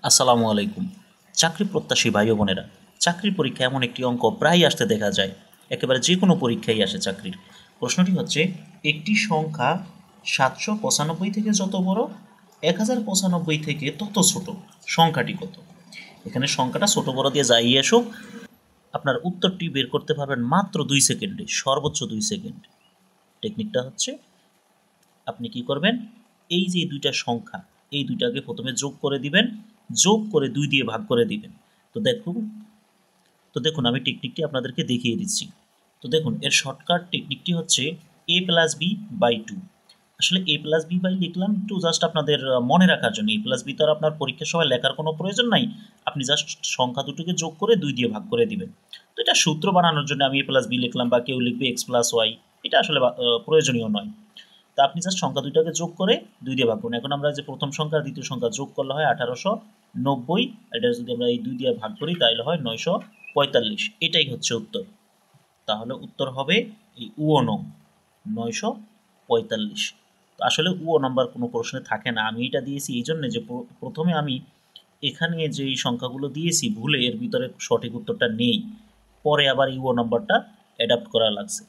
আসসালামু আলাইকুম। চাকরি প্রত্যাশী ভাই ও বোনেরা, চাকরির পরীক্ষা এমন একটি অঙ্ক প্রায়ই আসতে দেখা যায়। একেবারে যে কোনো পরীক্ষায় আসে চাকরির। প্রশ্নটি হচ্ছে, একটি সংখ্যা 795 থেকে যত বড়, 1095 থেকে তত ছোট, সংখ্যাটি কত? এখানে সংখ্যাটা ছোট বড় দিয়ে যাই আসুক, আপনার উত্তরটি বের করতে পারবেন মাত্র 2 সেকেন্ডে, সর্বোচ্চ 2 সেকেন্ড। টেকনিকটা হচ্ছে, আপনি কি করবেন, এই যে দুইটা সংখ্যা, এই দুইটাকে প্রথমে যোগ করে দিবেন, যোগ করে 2 দিয়ে ভাগ করে দিবেন। তো দেখুন আমি টেকনিকটি আপনাদেরকে দেখিয়ে দিচ্ছি। তো দেখুন, এর শর্টকাট টেকনিকটি হচ্ছে a+b/2। আসলে a+b লিখলাম একটু জাস্ট আপনাদের মনে রাখার জন্য। a+b তো আর আপনার পরীক্ষার সময় লেখার কোনো প্রয়োজন নাই। আপনি জাস্ট সংখ্যা দুটোকে যোগ করে 2 দিয়ে ভাগ করে দিবেন। তো এটা সূত্র বানানোর জন্য আমি a+b লিখলাম, বা কেউ লিখবে x+y। এটা আসলে প্রয়োজনীয় নয়। তা আপনি জাস্ট সংখ্যা দুইটাকে যোগ করে 2 দিয়ে ভাগ করুন। এখন আমরা যে প্রথম সংখ্যা আর দ্বিতীয় সংখ্যা যোগ করলে হয় 1890। এটা যদি আমরা এই 2 দিয়ে ভাগ করি তাহলে হয় 945। এটাই হচ্ছে উত্তর। তাহলে উত্তর হবে এই নং 945। আসলে নাম্বার কোনো প্রশ্নে থাকে না। আমি এটা দিয়েছি এই জন্যে যে প্রথমে আমি এখানে যেই সংখ্যাগুলো দিয়েছি ভুলে এর ভিতরে সঠিক উত্তরটা নেই, পরে আবার নাম্বারটা অ্যাডাপ্ট করা লাগছে।